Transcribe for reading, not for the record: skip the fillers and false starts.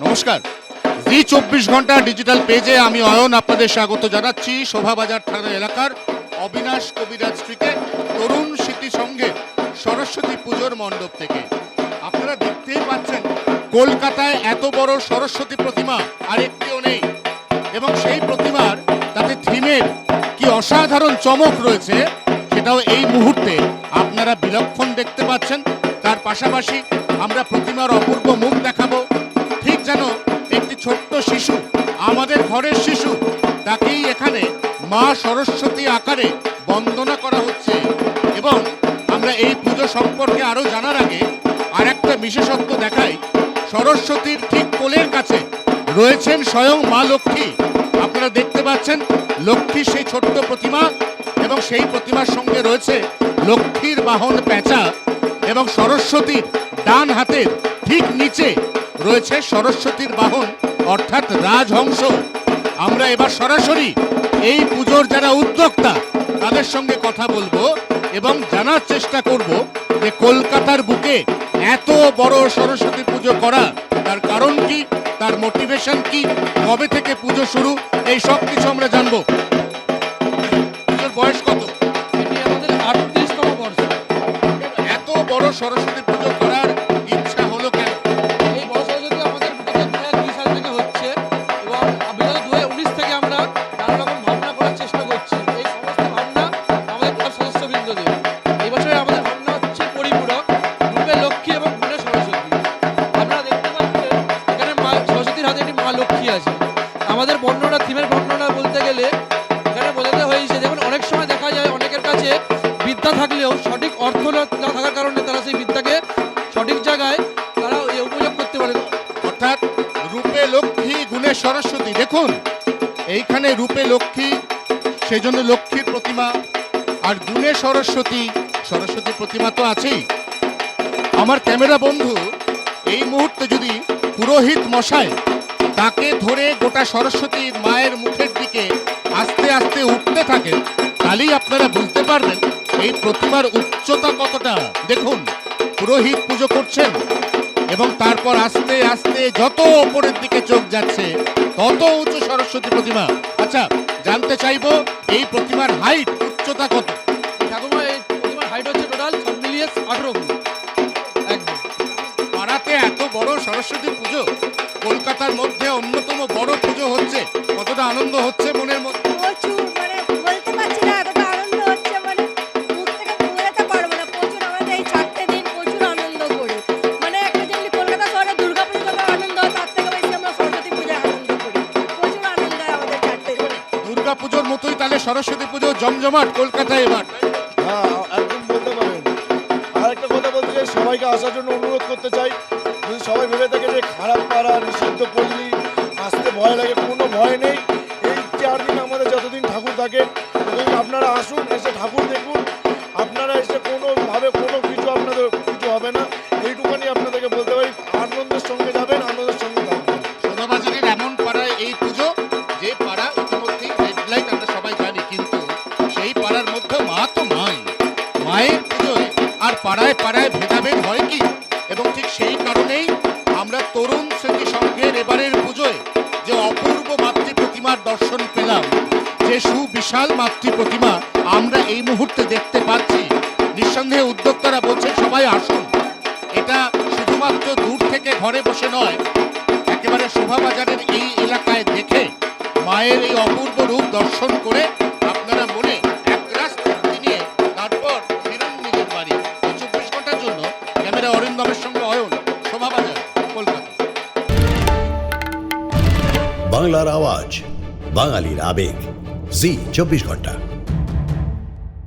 নমস্কার, জি 24 ঘন্টা ডিজিটাল পেজে আমি অয়ন আপনাদের স্বাগত জানাচ্ছি। শোভাবাজার থানা এলাকার অবিনাশ কবিরাজ স্ট্রিটে তরুণ স্মৃতি সংঘের সরস্বতী পুজোর মণ্ডপ থেকে। আপনারা দেখতেই পাচ্ছেন কলকাতায় এত বড় সরস্বতী প্রতিমা আর একটিও নেই, এবং সেই প্রতিমার তাতে থিমের কি অসাধারণ চমক রয়েছে সেটাও এই মুহূর্তে আপনারা বিলক্ষণ দেখতে পাচ্ছেন। তার পাশাপাশি আমরা প্রতিমার অপূর্ব মুখ দেখাবো, ঠিক যেন একটি ছোট্ট শিশু, আমাদের ঘরের শিশু, তাকেই এখানে মা সরস্বতী আকারে বন্দনা করা হচ্ছে। এবং আমরা এই পুজো সম্পর্কে আরো জানার আগে আর একটা বিশেষত্ব দেখাই। সরস্বতীর ঠিক কোলের কাছে রয়েছেন স্বয়ং মা লক্ষ্মী। আপনারা দেখতে পাচ্ছেন লক্ষ্মীর সেই ছোট্ট প্রতিমা, এবং সেই প্রতিমার সঙ্গে রয়েছে লক্ষ্মীর বাহন পেঁচা, এবং সরস্বতীর ডান হাতের ঠিক নিচে রয়েছে সরস্বতীর বাহন অর্থাৎ রাজহংস। আমরা এবার সরাসরি এই পুজোর যারা উদ্যোক্তা তাদের সঙ্গে কথা বলবো এবং জানার চেষ্টা করব যে কলকাতার বুকে এত বড় সরস্বতী পুজো করা তার কারণ কি, তার মোটিভেশন কি, কবে থেকে পুজো শুরু, এই সব কিছু আমরা জানবো। পুজোর বয়স কত? এটি আমাদের 38তম বর্ষ। এত বড় সরস্বতী পুজো করার ইচ্ছা হলো কেন? এই বড় সরস্বতী আমাদের বিগত 2002 সাল থেকে হচ্ছে, এবং বিগত 2019 থেকে আমরা নানা রকম ভাবনা করার চেষ্টা করছি। এই সমস্ত ভাবনা আমাদের ক্লাব সদস্যবৃন্দদের। এই বছরে আমাদের ভাবনা হচ্ছে পরিপূরক, রূপে লক্ষ্মী এবং গুণে সরস্বতী। আপনারা দেখতে পাচ্ছেন এখানে মা সরস্বতীর হাতে একটি মা লক্ষ্মী আছে। আমাদের বর্ণনা, থিমের বর্ণনা বলতে গেলে এখানে বোঝাতে হয়েছে, দেখুন অনেক সময় দেখা যায় অনেকের কাছে বিদ্যা থাকলেও সঠিক অর্থ না থাকার কারণে তারা সেই বিদ্যাকে সঠিক জায়গায় তারা উপযোগ করতে পারে। অর্থাৎ রূপে লক্ষ্মী গুণে সরস্বতী। দেখুন এইখানে রূপে লক্ষ্মী, সেই জন্য লক্ষ্মীর প্রতিমা, আর গুণে সরস্বতী, সরস্বতী প্রতিমা তো আছেই। আমার ক্যামেরা বন্ধু এই মুহূর্তে যদি পুরোহিত মশাই তাকে ধরে গোটা সরস্বতীর মায়ের মুখের দিকে আস্তে আস্তে উঠতে থাকেন, তাহলেই আপনারা বুঝতে পারবেন এই প্রতিমার উচ্চতা কতটা। দেখুন পুরোহিত পুজো করছেন এবং তারপর আস্তে আস্তে যত ওপরের দিকে চোখ যাচ্ছে তত উঁচু সরস্বতী প্রতিমা। আচ্ছা, জানতে চাইবো এই প্রতিমার হাইট, উচ্চতা কত? ঠাকুমা, এই প্রতিমার হাইট হচ্ছে টোটাল সব মিলিয়ে 18 ফুট। একদম পাড়াতে এত বড় সরস্বতী পুজো, কলকাতার মধ্যে অন্যতম বড় পুজো হচ্ছে, কতটা আনন্দ হচ্ছে মনের মধ্যে? প্রচুর, মানে বলতে পারছি না এতটা আনন্দ হচ্ছে, মানে মুখ থেকে বোঝাতে পারবো না। প্রচুর, আমাদের এই 4টে দিন প্রচুর আনন্দ করি। মানে একটা যেমনি কলকাতা শহরে দুর্গাপুজো যত আনন্দ হয় তার থেকে বেশি আমরা সরস্বতী পূজায় আনন্দ করি। প্রচুর আনন্দ হয় আমাদের 4টে দিন। দুর্গা পুজোর মতোই তাহলে সরস্বতী পুজো জমজমাট কলকাতায় এবার। হ্যাঁ, একদম বলতে পারেন। আর একটা কথা বলতে চাই, সবাইকে আসার জন্য অনুরোধ করতে চাই। যদি সবাই ভেবে থাকে যে খারাপ পাড়া, নিষিদ্ধ পল্লী, আসতে ভয় লাগে, কোনো ভয় নেই। এই 4 দিন আমাদের যতদিন ঠাকুর থাকে ততদিন আপনারা আসুন, এসে ঠাকুর দেখুন। আপনারা এসে কোনোভাবে কোনো কিছু আপনাদের কিছু হবে না, এইটুখানি আপনাদেরকে বলতে পারি। আনন্দের সঙ্গে যাবেন, আনন্দের সঙ্গে থাকবেন। শোভাবাজারের এমন পাড়ায় এই পুজো, যে পাড়া ইতিমধ্যেই রেড লাইট আমরা সবাই জানি, কিন্তু সেই পাড়ার মধ্যে মা তো মাই, মায়ের পুজোয় আর পাড়ায় পাড়ায় ভেদাভেদ হয় কি? এবং ঠিক সেই কারণেই আমরা তরুণ স্মৃতি সংঘের এবারের পুজোয় যে অপূর্ব মাতৃ প্রতিমার দর্শন পেলাম, যে সুবিশাল মাতৃ প্রতিমা আমরা এই মুহূর্তে দেখতে পাচ্ছি, নিঃসন্দেহে উদ্যোক্তারা বলছেন সবাই আসুন। এটা শুধুমাত্র দূর থেকে ঘরে বসে নয়, একেবারে শোভাবাজারের এই এলাকায় দেখে মায়ের এই অপূর্ব রূপ দর্শন করে আপনারা মনে একরাশ তৃপ্তি নিয়ে তারপর ফিরুন নিজের বাড়ি। 24 ঘন্টার জন্য ক্যামেরা অরিন্দমের সঙ্গে অয়ন, শোভাবাজার, কলকাতা। বাংলার আওয়াজ, বাঙালির আবেগ, জি 24 ঘন্টা।